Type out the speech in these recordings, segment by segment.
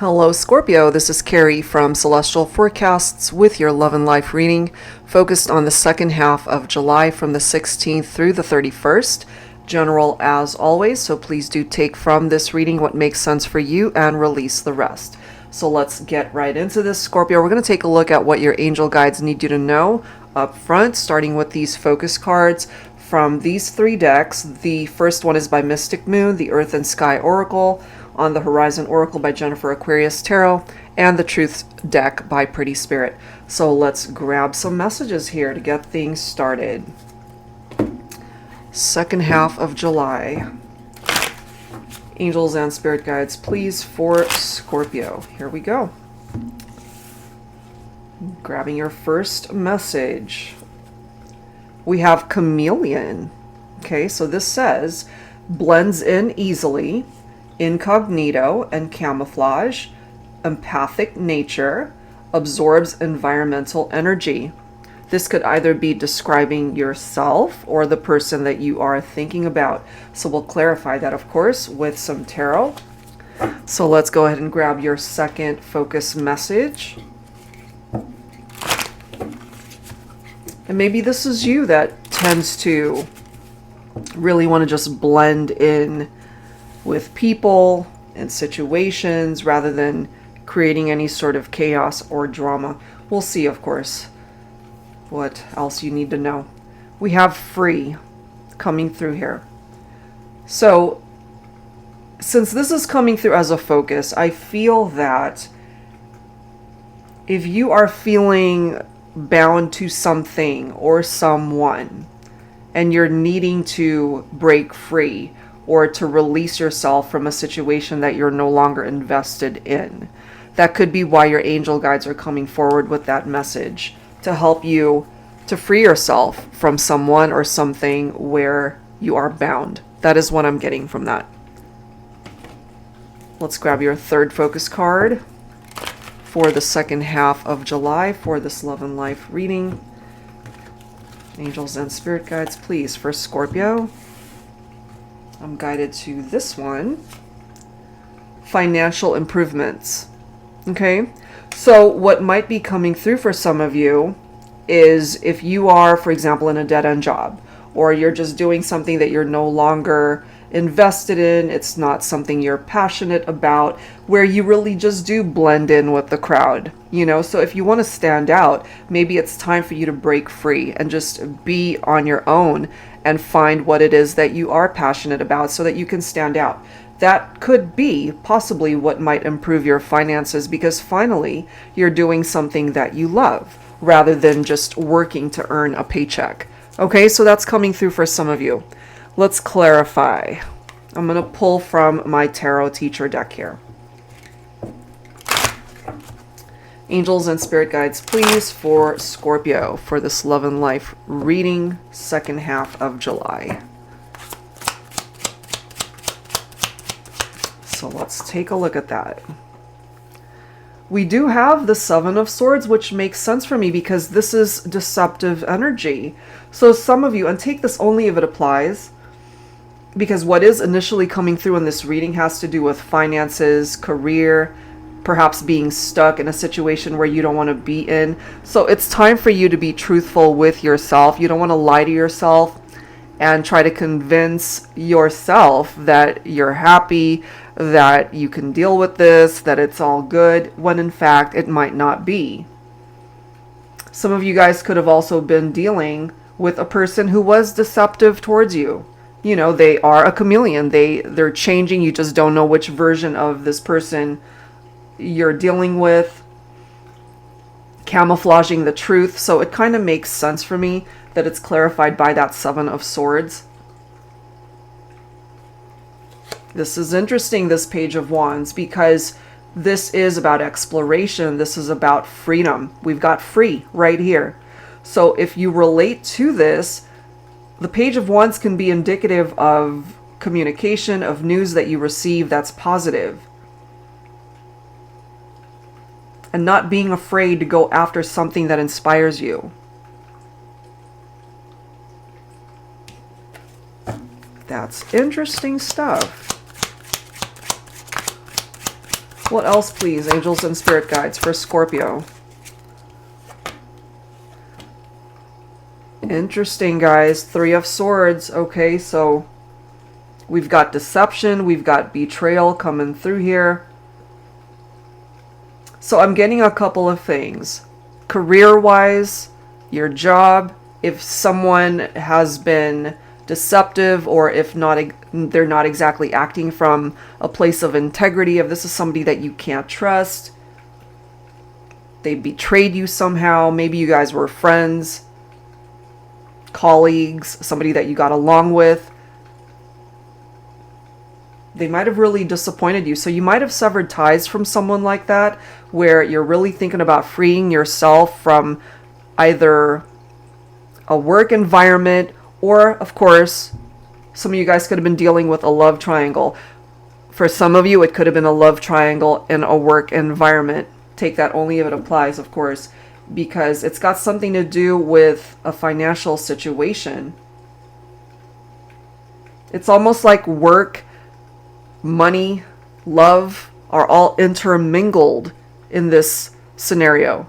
Hello Scorpio, this is Carrie from Celestial Forecasts with your love and life reading focused on the second half of July from the 16th through the 31st. General as always, so please do take from this reading what makes sense for you and release the rest. So let's get right into this, Scorpio. We're going to take a look at what your angel guides need you to know up front, starting with these focus cards from these three decks. The first one is by Mystic Moon, the Earth and Sky Oracle, On the Horizon Oracle by Jennifer Aquarius Tarot, and the Truth deck by Pretty Spirit. So let's grab some messages here to get things started. Second half of July. Angels and spirit guides, please, for Scorpio. Here we go. Grabbing your first message. We have Chameleon. Okay, so this says, blends in easily, incognito and camouflage, empathic nature, absorbs environmental energy. This could either be describing yourself or the person that you are thinking about. So we'll clarify that, of course, with some tarot. So let's go ahead and grab your second focus message. And maybe this is you that tends to really want to just blend in with people and situations rather than creating any sort of chaos or drama. We'll see, of course, what else you need to know. We have free coming through here. So since this is coming through as a focus, I feel that if you are feeling bound to something or someone and you're needing to break free or to release yourself from a situation that you're no longer invested in, that could be why your angel guides are coming forward with that message, to help you to free yourself from someone or something where you are bound. That is what I'm getting from that. Let's grab your third focus card for the second half of July for this love and life reading. Angels and spirit guides, please, for Scorpio. I'm guided to this one. Financial improvements. Okay, so what might be coming through for some of you is if you are, for example, in a dead-end job, or you're just doing something that you're no longer invested in, it's not something you're passionate about, where you really just do blend in with the crowd, you know. So if you want to stand out, maybe it's time for you to break free and just be on your own and find what it is that you are passionate about so that you can stand out. That could be possibly what might improve your finances, because finally you're doing something that you love rather than just working to earn a paycheck. Okay, so that's coming through for some of you. Let's clarify. I'm going to pull from my tarot teacher deck here. Angels and spirit guides, please, for Scorpio for this love and life reading, second half of July. So let's take a look at that. We do have the Seven of Swords, which makes sense for me because this is deceptive energy. So some of you, and take this only if it applies, because what is initially coming through in this reading has to do with finances, career, perhaps being stuck in a situation where you don't want to be in. So it's time for you to be truthful with yourself. You don't want to lie to yourself and try to convince yourself that you're happy, that you can deal with this, that it's all good, when in fact it might not be. Some of you guys could have also been dealing with a person who was deceptive towards you. You know, they are a chameleon. They're changing. You just don't know which version of this person you're dealing with, camouflaging the truth. So it kind of makes sense for me that it's clarified by that Seven of Swords. This is interesting, this Page of Wands, because this is about exploration. This is about freedom. We've got free right here. So if you relate to this, the Page of Wands can be indicative of communication, of news that you receive that's positive. And not being afraid to go after something that inspires you. That's interesting stuff. What else, please, angels and spirit guides for Scorpio? Interesting, guys. 3 of Swords. Okay, so we've got deception. We've got betrayal coming through here. So I'm getting a couple of things. Career-wise, your job, if someone has been deceptive, or if not, they're not exactly acting from a place of integrity, if this is somebody that you can't trust, they betrayed you somehow, maybe you guys were friends, colleagues, somebody that you got along with, they might have really disappointed you. So you might have severed ties from someone like that, where you're really thinking about freeing yourself from either a work environment, or, of course, some of you guys could have been dealing with a love triangle. For some of you, it could have been a love triangle in a work environment. Take that only if it applies, of course, because it's got something to do with a financial situation. It's almost like work, money, love are all intermingled in this scenario.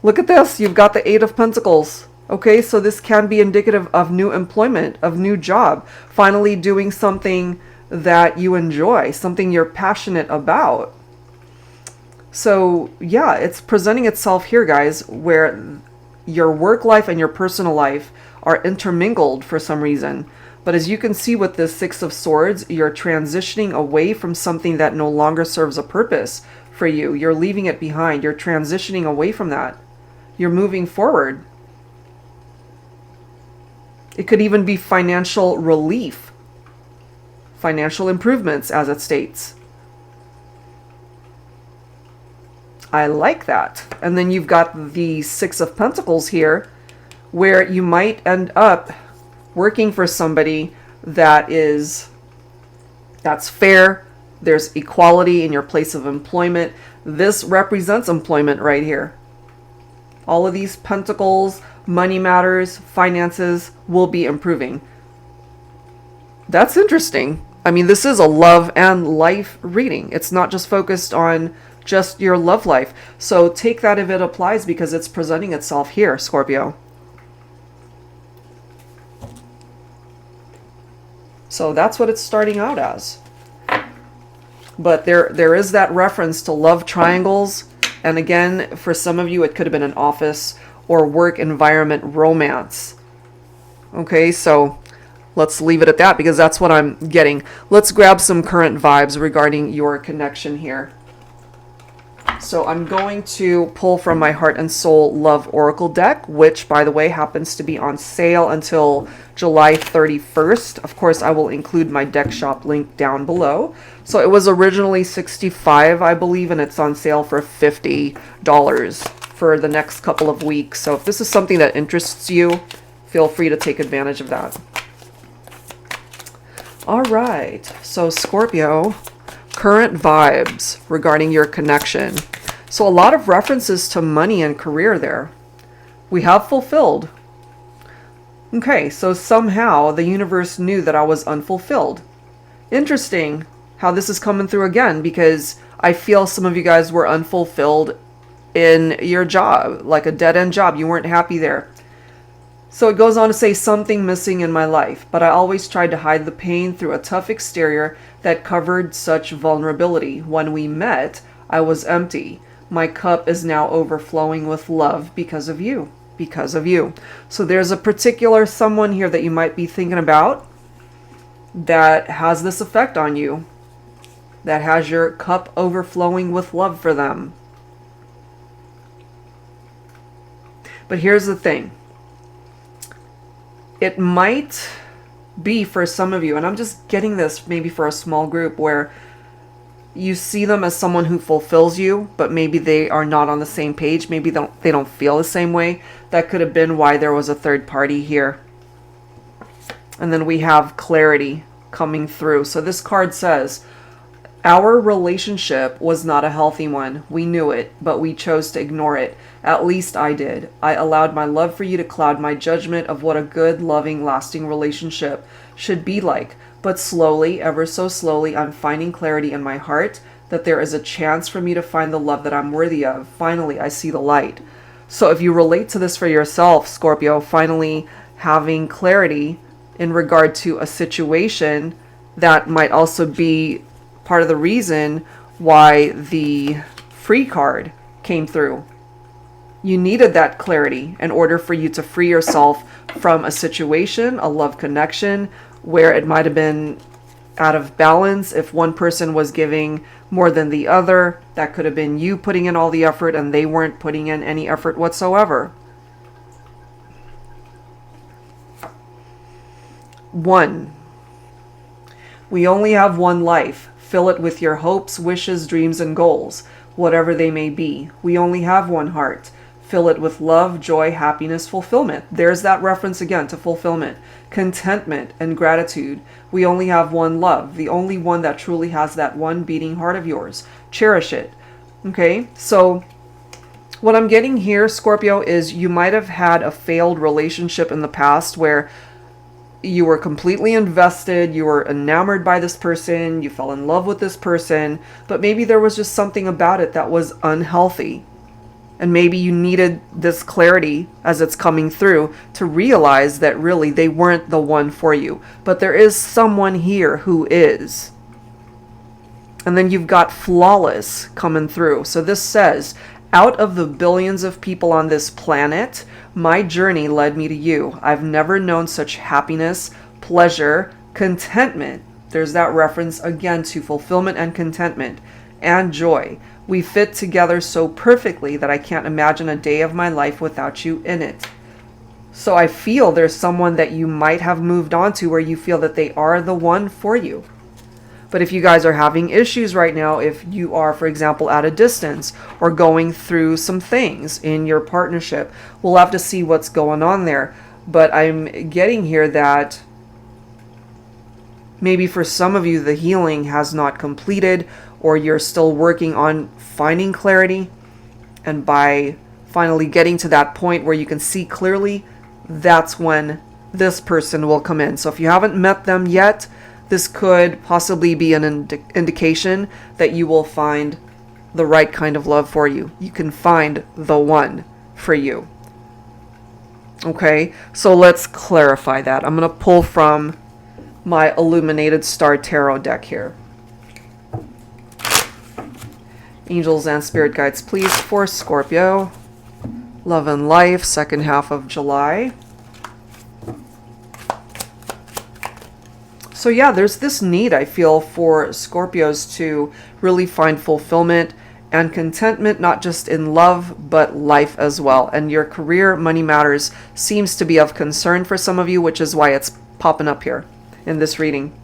Look at this. You've got the 8 of Pentacles. Okay, so this can be indicative of new employment, of new job, finally doing something that you enjoy, something you're passionate about. So yeah, it's presenting itself here, guys, where your work life and your personal life are intermingled for some reason. But as you can see with this 6 of Swords, you're transitioning away from something that no longer serves a purpose for you. You're leaving it behind. You're transitioning away from that. You're moving forward. It could even be financial relief, financial improvements, as it states. I like that. And then you've got the 6 of Pentacles here, where you might end up working for somebody that's fair. There's equality in your place of employment. This represents employment right here. All of these pentacles, money matters, finances will be improving. That's interesting. I mean, this is a love and life reading. It's not just focused on just your love life. So take that if it applies, because it's presenting itself here, Scorpio. So that's what it's starting out as. But there is that reference to love triangles. And again, for some of you, it could have been an office or work environment romance. Okay, so let's leave it at that, because that's what I'm getting. Let's grab some current vibes regarding your connection here. So I'm going to pull from my Heart and Soul Love Oracle deck, which, by the way, happens to be on sale until July 31st. Of course, I will include my deck shop link down below. So it was originally $65, I believe, and it's on sale for $50 for the next couple of weeks. So if this is something that interests you, feel free to take advantage of that. All right, so Scorpio, current vibes regarding your connection. So a lot of references to money and career there. We have fulfilled. Okay, so somehow the universe knew that I was unfulfilled. Interesting how this is coming through again, because I feel some of you guys were unfulfilled in your job, like a dead-end job. You weren't happy there. So it goes on to say, something missing in my life, but I always tried to hide the pain through a tough exterior that covered such vulnerability. When we met, I was empty. My cup is now overflowing with love because of you. Because of you. So there's a particular someone here that you might be thinking about that has this effect on you, that has your cup overflowing with love for them. But here's the thing. It might be for some of you, and I'm just getting this maybe for a small group, where you see them as someone who fulfills you, but maybe they are not on the same page. Maybe they don't feel the same way. That could have been why there was a third party here. And then we have clarity coming through. So this card says, our relationship was not a healthy one. We knew it, but we chose to ignore it. At least I did. I allowed my love for you to cloud my judgment of what a good, loving, lasting relationship should be like. But slowly, ever so slowly, I'm finding clarity in my heart that there is a chance for me to find the love that I'm worthy of. Finally, I see the light. So if you relate to this for yourself, Scorpio, finally having clarity in regard to a situation, that might also be part of the reason why the free card came through. You needed that clarity in order for you to free yourself from a situation, a love connection, where it might have been out of balance. If one person was giving more than the other, that could have been you putting in all the effort and they weren't putting in any effort whatsoever. 1. We only have one life. Fill it with your hopes, wishes, dreams, and goals, whatever they may be. We only have one heart. Fill it with love, joy, happiness, fulfillment. There's that reference again to fulfillment, contentment, and gratitude. We only have one love, the only one that truly has that one beating heart of yours. Cherish it. Okay, so what I'm getting here, Scorpio, is you might have had a failed relationship in the past where you were completely invested, you were enamored by this person, you fell in love with this person, but maybe there was just something about it that was unhealthy. And maybe you needed this clarity as it's coming through to realize that really they weren't the one for you. But there is someone here who is. And then you've got flawless coming through. So this says, out of the billions of people on this planet, my journey led me to you. I've never known such happiness, pleasure, contentment. There's that reference again to fulfillment and contentment and joy. We fit together so perfectly that I can't imagine a day of my life without you in it. So I feel there's someone that you might have moved on to where you feel that they are the one for you. But if you guys are having issues right now, if you are, for example, at a distance or going through some things in your partnership, we'll have to see what's going on there. But I'm getting here that maybe for some of you, the healing has not completed, or you're still working on finding clarity. And by finally getting to that point where you can see clearly, that's when this person will come in. So if you haven't met them yet, this could possibly be an indication that you will find the right kind of love for you. You can find the one for you. Okay, so let's clarify that. I'm going to pull from my Illuminated Star Tarot deck here. Angels and Spirit Guides, please, for Scorpio. Love and Life, second half of July. So yeah, there's this need, I feel, for Scorpios to really find fulfillment and contentment, not just in love, but life as well. And your career, money matters, seems to be of concern for some of you, which is why it's popping up here in this reading.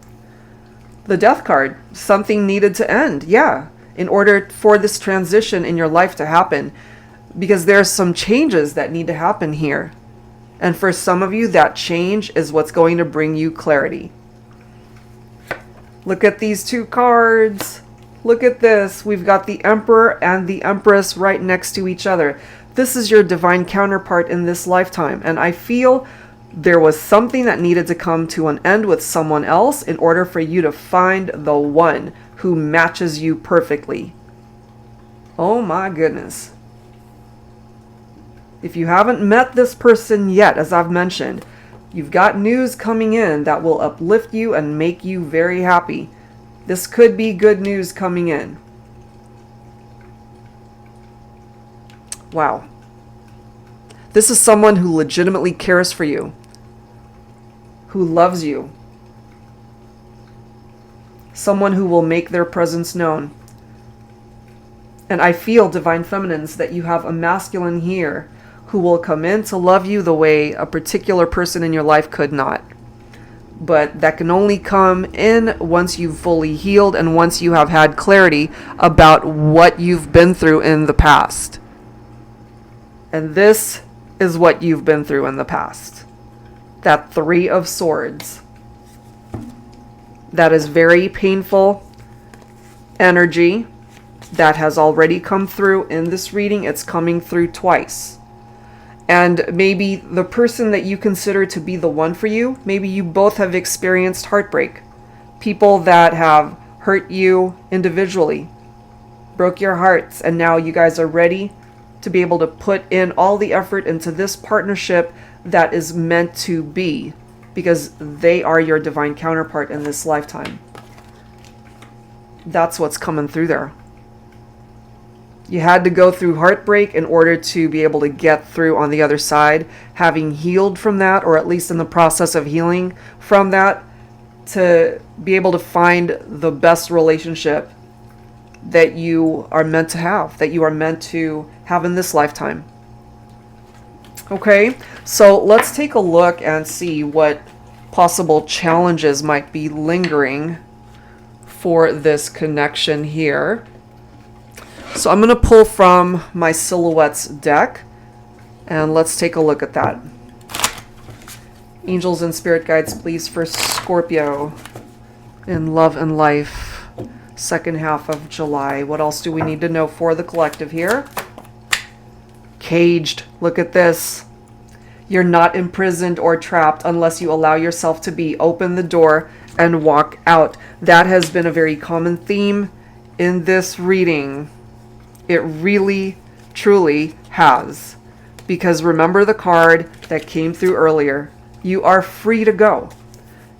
The Death card, something needed to end. Yeah, in order for this transition in your life to happen, because there's some changes that need to happen here. And for some of you, that change is what's going to bring you clarity. Look at these two cards. Look at this. We've got the Emperor and the Empress right next to each other. This is your divine counterpart in this lifetime. And I feel there was something that needed to come to an end with someone else in order for you to find the one who matches you perfectly. Oh my goodness. If you haven't met this person yet, as I've mentioned, you've got news coming in that will uplift you and make you very happy. This could be good news coming in. Wow. This is someone who legitimately cares for you, who loves you, someone who will make their presence known. And I feel, Divine Feminines, that you have a masculine here who will come in to love you the way a particular person in your life could not. But that can only come in once you've fully healed and once you have had clarity about what you've been through in the past. And this is what you've been through in the past. That Three of Swords. That is very painful energy that has already come through in this reading. It's coming through twice. And maybe the person that you consider to be the one for you, maybe you both have experienced heartbreak. People that have hurt you individually, broke your hearts, and now you guys are ready to be able to put in all the effort into this partnership that is meant to be, because they are your divine counterpart in this lifetime. That's what's coming through there. You had to go through heartbreak in order to be able to get through on the other side, having healed from that, or at least in the process of healing from that, to be able to find the best relationship that you are meant to have, that you are meant to have in this lifetime. Okay, so let's take a look and see what possible challenges might be lingering for this connection here. So I'm going to pull from my Silhouettes deck, and let's take a look at that. Angels and spirit guides, please, for Scorpio in love and life, second half of July. What else do we need to know for the collective here? Caged. Look at this. You're not imprisoned or trapped unless you allow yourself to be. Open the door and walk out. That has been a very common theme in this reading. It really, truly has. Because remember the card that came through earlier. You are free to go.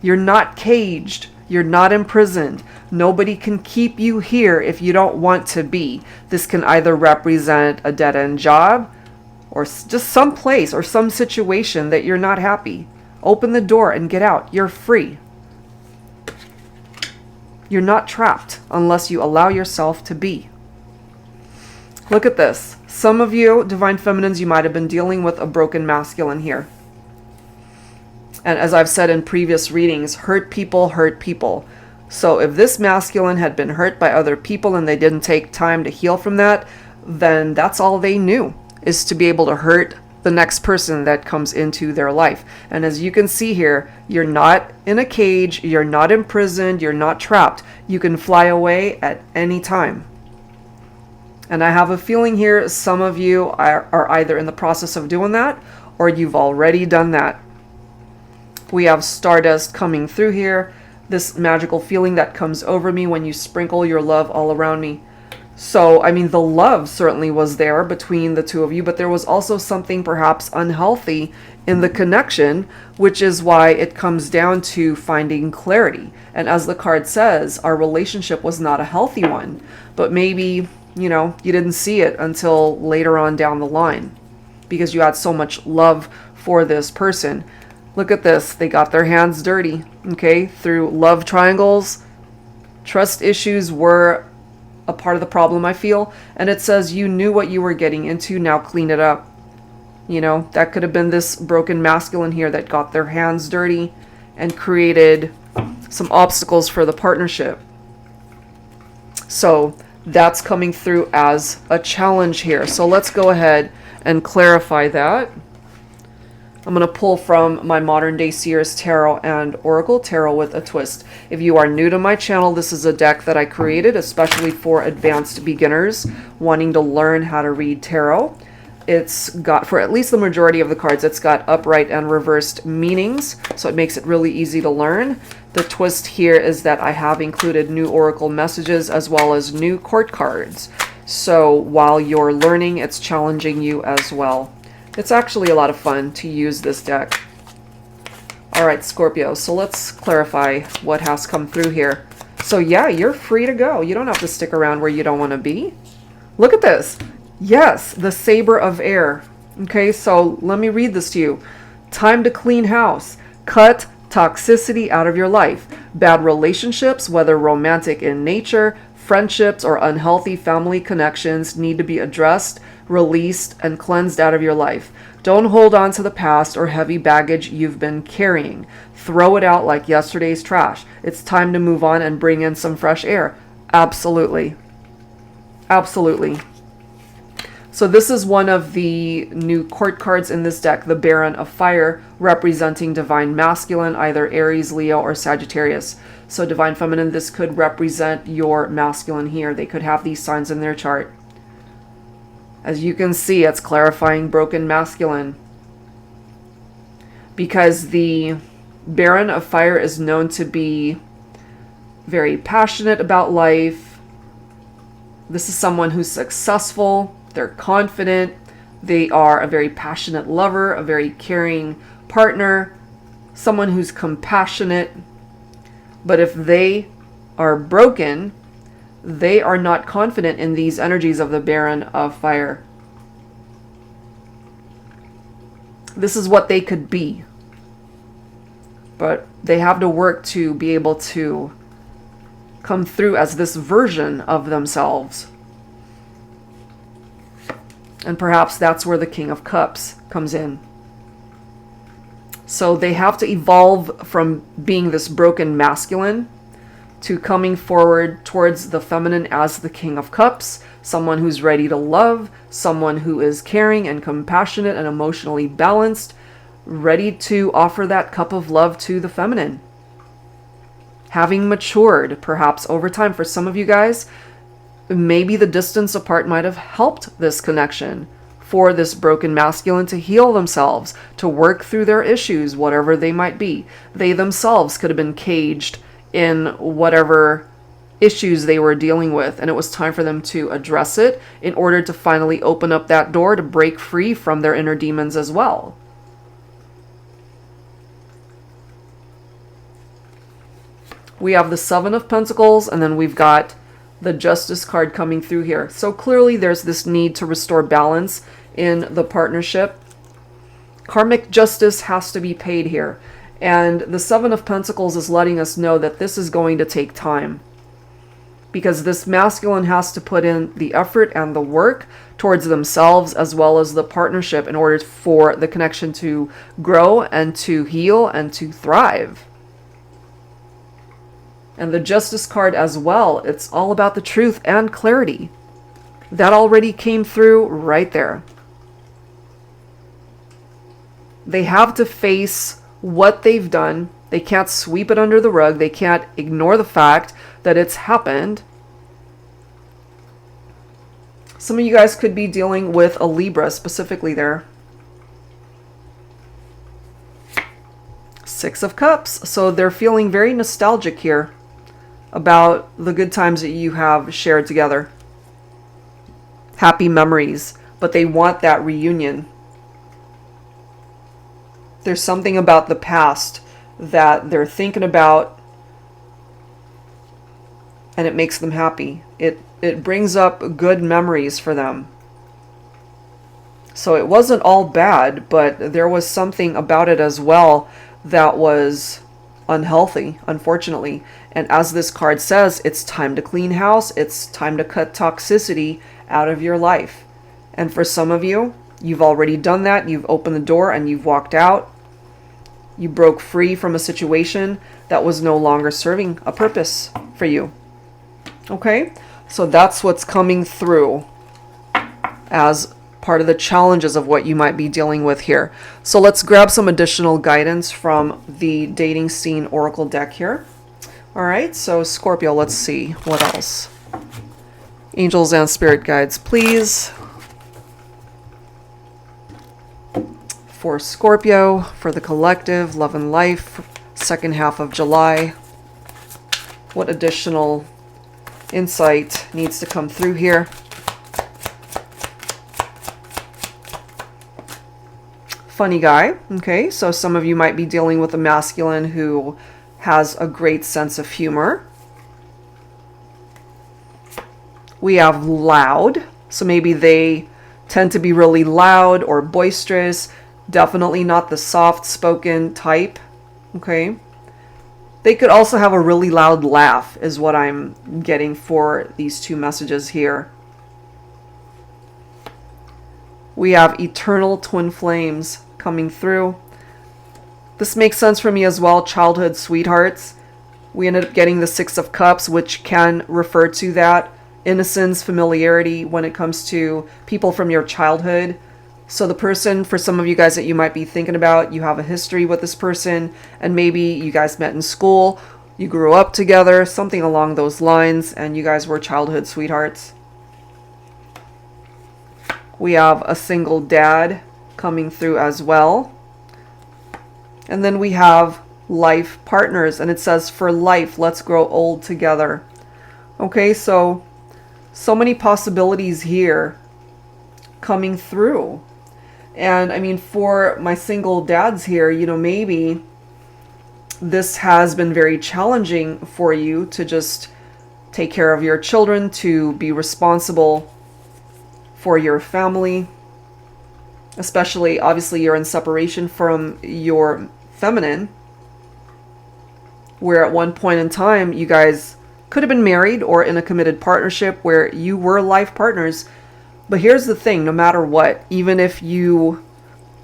You're not caged. You're not imprisoned. Nobody can keep you here if you don't want to be. This can either represent a dead-end job or just some place or some situation that you're not happy. Open the door and get out. You're free. You're not trapped unless you allow yourself to be. Look at this. Some of you, Divine Feminines, you might have been dealing with a broken masculine here. And as I've said in previous readings, hurt people hurt people. So if this masculine had been hurt by other people and they didn't take time to heal from that, then that's all they knew, is to be able to hurt the next person that comes into their life. And as you can see here, you're not in a cage, you're not imprisoned, you're not trapped. You can fly away at any time. And I have a feeling here some of you are either in the process of doing that or you've already done that. We have Stardust coming through here, this magical feeling that comes over me when you sprinkle your love all around me. So, I mean, the love certainly was there between the two of you, but there was also something perhaps unhealthy in the connection, which is why it comes down to finding clarity. And as the card says, our relationship was not a healthy one, but maybe, you know, you didn't see it until later on down the line because you had so much love for this person. Look at this. They got their hands dirty, okay? Through love triangles, trust issues were a part of the problem, I feel. And it says you knew what you were getting into, now clean it up. You know, that could have been this broken masculine here that got their hands dirty and created some obstacles for the partnership. So that's coming through as a challenge here. So let's go ahead and clarify that. I'm going to pull from my Modern Day Seers Tarot and Oracle Tarot with a twist. If you are new to my channel, this is a deck that I created especially for advanced beginners wanting to learn how to read tarot. It's got, for at least the majority of the cards, it's got upright and reversed meanings, so it makes it really easy to learn. The twist here is that I have included new oracle messages as well as new court cards. So while you're learning, it's challenging you as well. It's actually a lot of fun to use this deck. All right, Scorpio, so let's clarify what has come through here. So yeah, you're free to go. You don't have to stick around where you don't want to be. Look at this. Yes, the Saber of Air. Okay, so let me read this to you. Time to clean house. Cut toxicity out of your life. Bad relationships, whether romantic in nature, friendships, or unhealthy family connections need to be addressed, released, and cleansed out of your life. Don't hold on to the past or heavy baggage you've been carrying. Throw it out like yesterday's trash. It's time to move on and bring in some fresh air. Absolutely. Absolutely. So this is one of the new court cards in this deck, the Baron of Fire, representing Divine Masculine, either Aries, Leo, or Sagittarius. So Divine Feminine, this could represent your masculine here. They could have these signs in their chart. As you can see, it's clarifying broken masculine. Because the Baron of Fire is known to be very passionate about life. This is someone who's successful. They're confident. They are a very passionate lover, a very caring partner, someone who's compassionate. But if they are broken, they are not confident in these energies of the Baron of Fire. This is what they could be. But they have to work to be able to come through as this version of themselves. And perhaps that's where the King of Cups comes in. So they have to evolve from being this broken masculine to coming forward towards the feminine as the King of Cups, someone who's ready to love, someone who is caring and compassionate and emotionally balanced, ready to offer that cup of love to the feminine. Having matured, perhaps over time. For some of you guys, maybe the distance apart might have helped this connection for this broken masculine to heal themselves, to work through their issues, whatever they might be. They themselves could have been caged in whatever issues they were dealing with, and it was time for them to address it in order to finally open up that door to break free from their inner demons as well. We have the Seven of Pentacles, and then we've got the Justice card coming through here. So clearly there's this need to restore balance in the partnership. Karmic justice has to be paid here. And the Seven of Pentacles is letting us know that this is going to take time. Because this masculine has to put in the effort and the work towards themselves as well as the partnership in order for the connection to grow and to heal and to thrive. And the Justice card as well, it's all about the truth and clarity. That already came through right there. They have to face what they've done. They can't sweep it under the rug. They can't ignore the fact that it's happened. Some of you guys could be dealing with a Libra specifically there. Six of Cups. So they're feeling very nostalgic here about the good times that you have shared together. Happy memories, but they want that reunion. There's something about the past that they're thinking about, and it makes them happy. It brings up good memories for them. So it wasn't all bad, but there was something about it as well that was unhealthy, unfortunately. And as this card says, it's time to clean house. It's time to cut toxicity out of your life. And for some of you, you've already done that. You've opened the door and you've walked out. You broke free from a situation that was no longer serving a purpose for you. Okay? So that's what's coming through as part of the challenges of what you might be dealing with here. So let's grab some additional guidance from the Dating Scene Oracle deck here. All right, so Scorpio, let's see what else. Angels and spirit guides, please. For Scorpio, for the collective, love and life, second half of July. What additional insight needs to come through here? Funny guy. Okay, so some of you might be dealing with a masculine who has a great sense of humor. We have loud. So maybe they tend to be really loud or boisterous. Definitely not the soft-spoken type. Okay. They could also have a really loud laugh is what I'm getting for these two messages here. We have eternal twin flames coming through. This makes sense for me as well. Childhood sweethearts. We ended up getting the Six of Cups, which can refer to that. Innocence, familiarity when it comes to people from your childhood. So the person, for some of you guys that you might be thinking about, you have a history with this person, and maybe you guys met in school, you grew up together, something along those lines, and you guys were childhood sweethearts. We have a single dad coming through as well. And then we have life partners. And it says, for life, let's grow old together. Okay, so many possibilities here coming through. And I mean, for my single dads here, you know, maybe this has been very challenging for you to just take care of your children, to be responsible for your family. Especially, obviously, you're in separation from your feminine, where at one point in time, you guys could have been married or in a committed partnership where you were life partners. But here's the thing, no matter what, even if you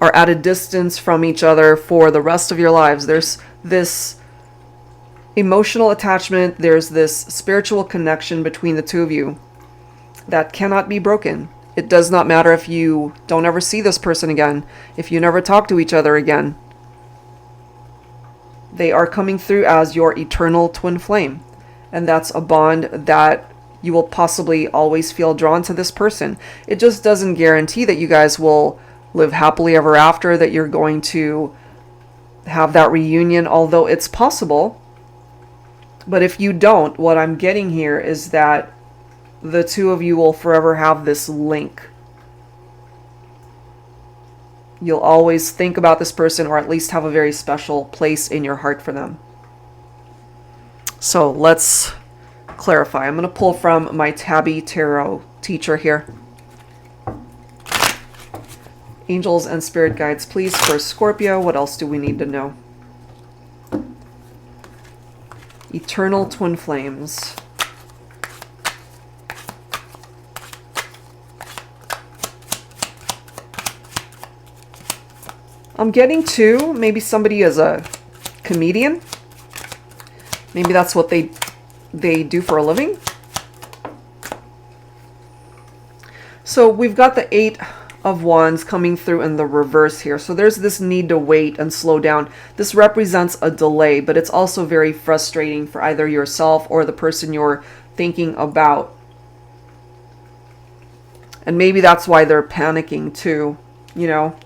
are at a distance from each other for the rest of your lives, there's this emotional attachment, there's this spiritual connection between the two of you that cannot be broken. It does not matter if you don't ever see this person again, if you never talk to each other again. They are coming through as your eternal twin flame. And that's a bond that you will possibly always feel drawn to this person. It just doesn't guarantee that you guys will live happily ever after, that you're going to have that reunion, although it's possible. But if you don't, what I'm getting here is that the two of you will forever have this link. You'll always think about this person, or at least have a very special place in your heart for them. So let's clarify. I'm going to pull from my Tabby Tarot teacher here. Angels and spirit guides, please, for Scorpio. What else do we need to know? Eternal twin flames. I'm getting to maybe somebody is a comedian. Maybe that's what they do for a living. So we've got the Eight of Wands coming through in the reverse here. So there's this need to wait and slow down. This represents a delay, but it's also very frustrating for either yourself or the person you're thinking about. And maybe that's why they're panicking too, you know.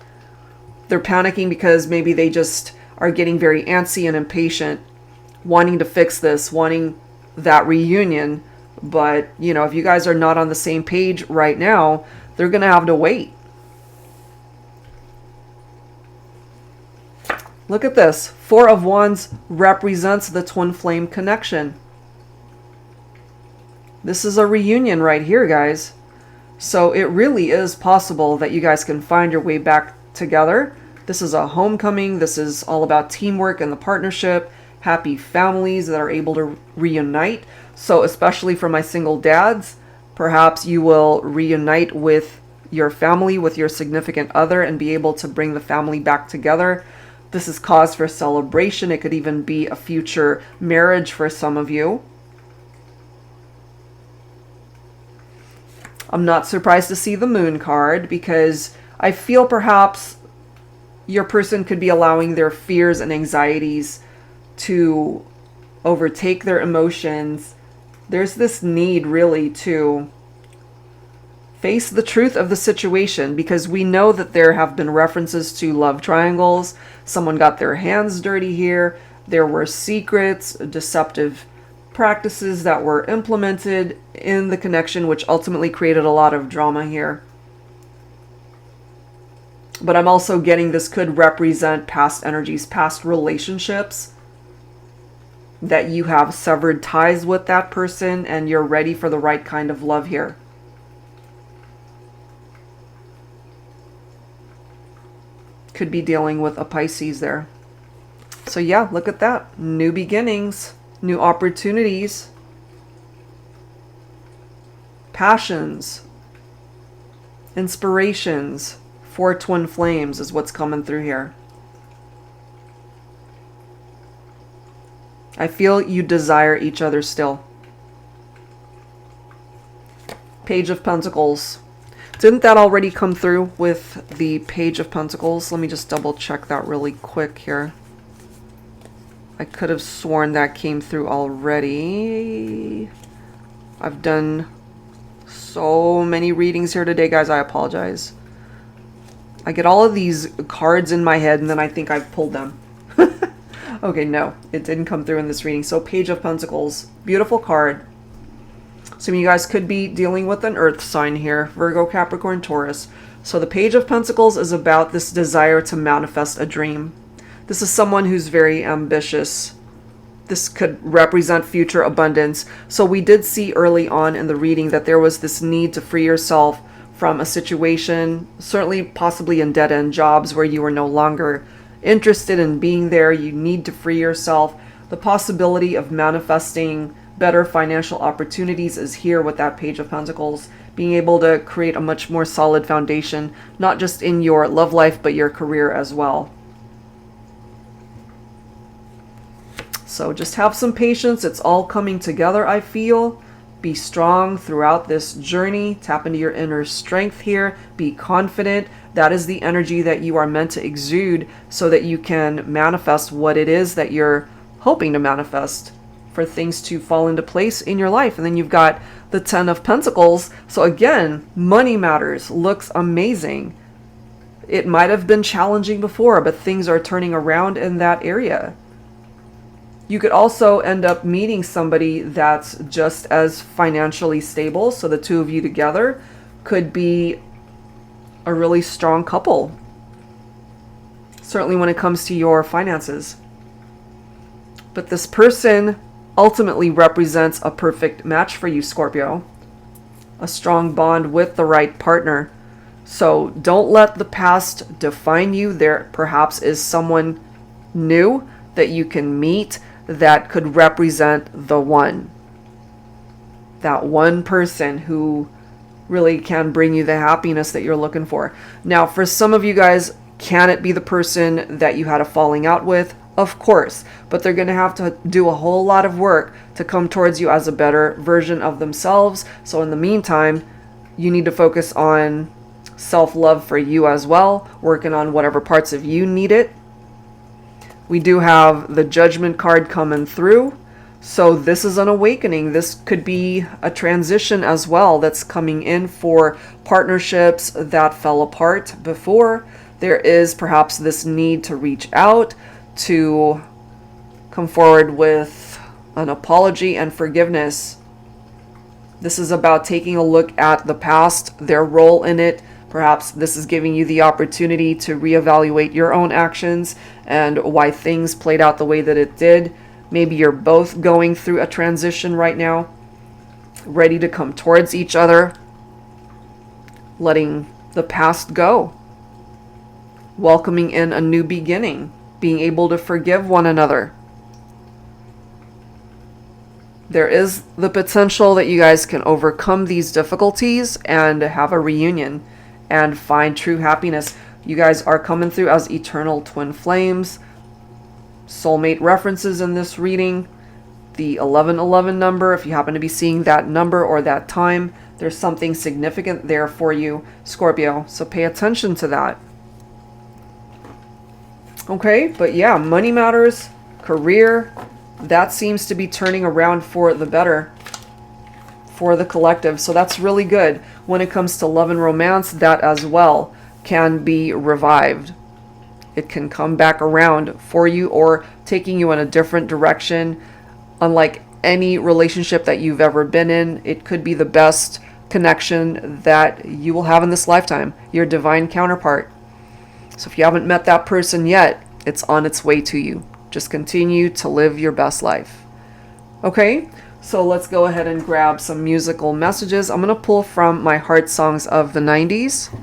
They're panicking because maybe they just are getting very antsy and impatient, wanting to fix this, wanting that reunion. But, you know, if you guys are not on the same page right now, they're going to have to wait. Look at this. Four of Wands represents the twin flame connection. This is a reunion right here, guys. So it really is possible that you guys can find your way back together. This is a homecoming. This is all about teamwork and the partnership. Happy families that are able to reunite. So especially for my single dads, perhaps you will reunite with your family, with your significant other, and be able to bring the family back together. This is cause for celebration. It could even be a future marriage for some of you. I'm not surprised to see the Moon card, because I feel perhaps your person could be allowing their fears and anxieties to overtake their emotions. There's this need really to face the truth of the situation, because we know that there have been references to love triangles. Someone got their hands dirty here. There were secrets, deceptive practices that were implemented in the connection, which ultimately created a lot of drama here. But I'm also getting this could represent past energies, past relationships, that you have severed ties with that person and you're ready for the right kind of love here. Could be dealing with a Pisces there. So yeah, look at that. New beginnings, new opportunities, passions, inspirations. Four twin flames is what's coming through here. I feel you desire each other still. Page of Pentacles. Didn't that already come through with the Page of Pentacles? Let me just double check that really quick here. I could have sworn that came through already. I've done so many readings here today, guys. I apologize. I get all of these cards in my head and then I think I've pulled them. Okay, no, it didn't come through in this reading. So Page of Pentacles, beautiful card. Some of you guys could be dealing with an earth sign here, Virgo, Capricorn, Taurus. So the Page of Pentacles is about this desire to manifest a dream. This is someone who's very ambitious. This could represent future abundance. So we did see early on in the reading that there was this need to free yourself from a situation, certainly possibly in dead-end jobs where you were no longer interested in being there. You need to free yourself. The possibility of manifesting better financial opportunities is here with that Page of Pentacles, being able to create a much more solid foundation, not just in your love life, but your career as well. So just have some patience. It's all coming together, I feel. Be strong throughout this journey. Tap into your inner strength here. Be confident. That is the energy that you are meant to exude so that you can manifest what it is that you're hoping to manifest, for things to fall into place in your life. And then you've got the 10 of Pentacles. So again, money matters. Looks amazing. It might have been challenging before, but things are turning around in that area. You could also end up meeting somebody that's just as financially stable. So the two of you together could be a really strong couple. Certainly when it comes to your finances. But this person ultimately represents a perfect match for you, Scorpio. A strong bond with the right partner. So don't let the past define you. There perhaps is someone new that you can meet that could represent the one. That one person who really can bring you the happiness that you're looking for. Now, for some of you guys, can it be the person that you had a falling out with? Of course, but they're going to have to do a whole lot of work to come towards you as a better version of themselves. So in the meantime, you need to focus on self-love for you as well, working on whatever parts of you need it. We do have the Judgment card coming through. So this is an awakening. This could be a transition as well that's coming in for partnerships that fell apart before. There is perhaps this need to reach out, to come forward with an apology and forgiveness. This is about taking a look at the past, their role in it. Perhaps this is giving you the opportunity to reevaluate your own actions and why things played out the way that it did. Maybe you're both going through a transition right now, ready to come towards each other, letting the past go, welcoming in a new beginning, being able to forgive one another. There is the potential that you guys can overcome these difficulties and have a reunion and find true happiness. You guys are coming through as eternal twin flames. Soulmate references in this reading. The 1111 number, if you happen to be seeing that number or that time, there's something significant there for you, Scorpio. So pay attention to that. Okay, but yeah, money matters, career, that seems to be turning around for the better for the collective. So that's really good. When it comes to love and romance, that as well can be revived. It can come back around for you or taking you in a different direction. Unlike any relationship that you've ever been in, it could be the best connection that you will have in this lifetime, your divine counterpart. So if you haven't met that person yet, it's on its way to you. Just continue to live your best life. Okay, so let's go ahead and grab some musical messages. I'm going to pull from my heart songs of the 90s.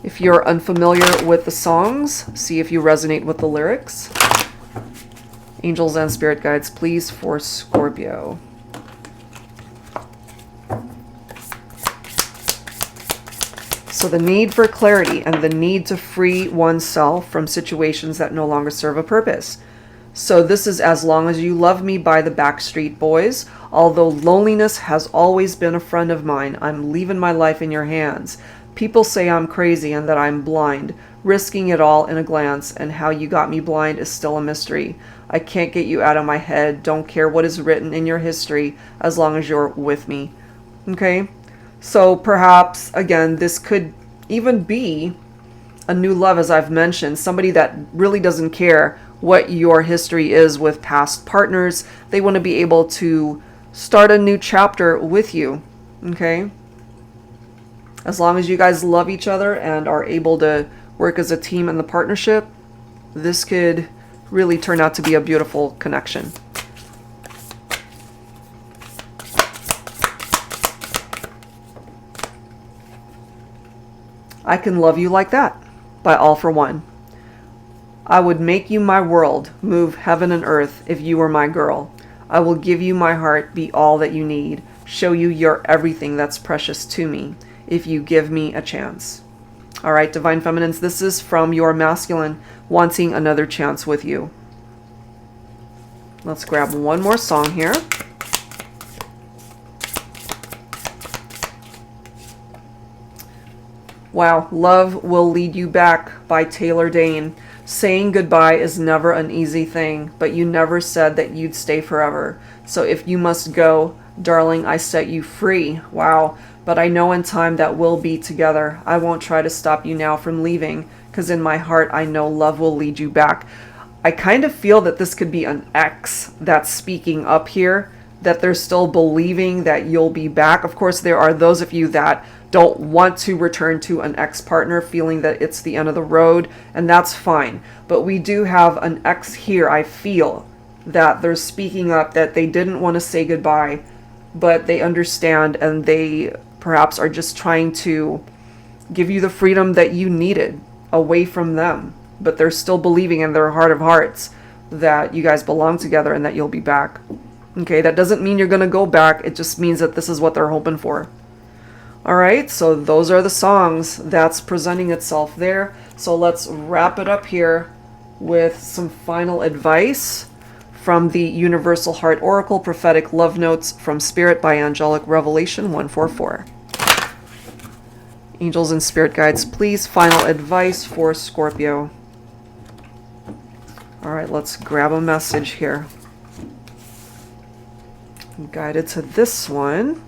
If you're unfamiliar with the songs, see if you resonate with the lyrics. Angels and spirit guides, please, for Scorpio. So the need for clarity and the need to free oneself from situations that no longer serve a purpose. So this is As Long As You Love Me by the Backstreet Boys. Although loneliness has always been a friend of mine, I'm leaving my life in your hands. People say I'm crazy and that I'm blind, risking it all in a glance, and how you got me blind is still a mystery. I can't get you out of my head, don't care what is written in your history, as long as you're with me. Okay? So perhaps, again, this could even be a new love, as I've mentioned, somebody that really doesn't care what your history is with past partners. They want to be able to start a new chapter with you, okay? As long as you guys love each other and are able to work as a team in the partnership, this could really turn out to be a beautiful connection. I can love you like that, by All for One. I would make you my world, move heaven and earth if you were my girl. I will give you my heart, be all that you need, show you you're everything that's precious to me, if you give me a chance. All right, Divine Feminines, this is from your masculine wanting another chance with you. Let's grab one more song here. Wow, Love Will Lead You Back by Taylor Dane. Saying goodbye is never an easy thing, but you never said that you'd stay forever. So if you must go, darling, I set you free. Wow, but I know in time that we'll be together. I won't try to stop you now from leaving, because in my heart I know love will lead you back. I kind of feel that this could be an ex that's speaking up here, that they're still believing that you'll be back. Of course, there are those of you that don't want to return to an ex-partner, feeling that it's the end of the road, and that's fine. But we do have an ex here. I feel that they're speaking up, that they didn't want to say goodbye, but they understand, and they perhaps are just trying to give you the freedom that you needed away from them. But they're still believing in their heart of hearts that you guys belong together and that you'll be back. Okay, that doesn't mean you're going to go back. It just means that this is what they're hoping for. All right, so those are the songs that's presenting itself there. So let's wrap it up here with some final advice from the Universal Heart Oracle Prophetic Love Notes from Spirit by Angelic Revelation 144. Angels and Spirit Guides, please, final advice for Scorpio. All right, let's grab a message here. I'm guided to this one.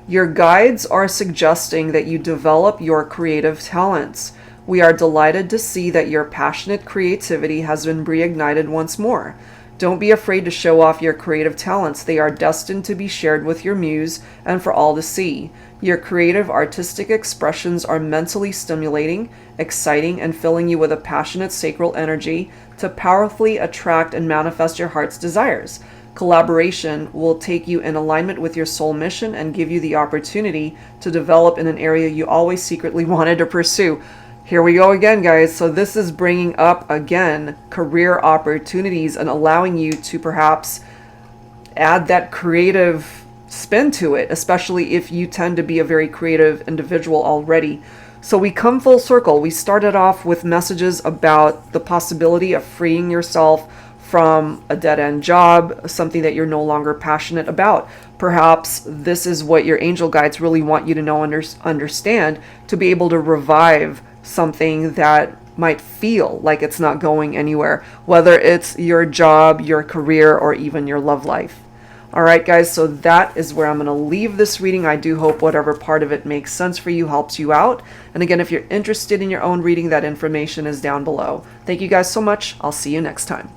Your guides are suggesting that you develop your creative talents. We are delighted to see that your passionate creativity has been reignited once more. Don't be afraid to show off your creative talents. They are destined to be shared with your muse and for all to see. Your creative artistic expressions are mentally stimulating, exciting, and filling you with a passionate sacral energy to powerfully attract and manifest your heart's desires. Collaboration will take you in alignment with your soul mission and give you the opportunity to develop in an area you always secretly wanted to pursue. Here we go again, guys. So this is bringing up, again, career opportunities and allowing you to perhaps add that creative spin to it, especially if you tend to be a very creative individual already. So we come full circle. We started off with messages about the possibility of freeing yourself from a dead-end job, something that you're no longer passionate about. Perhaps this is what your angel guides really want you to know and understand, to be able to revive something that might feel like it's not going anywhere, whether it's your job, your career, or even your love life. All right, guys, so that is where I'm going to leave this reading. I do hope whatever part of it makes sense for you, helps you out. And again, if you're interested in your own reading, that information is down below. Thank you guys so much. I'll see you next time.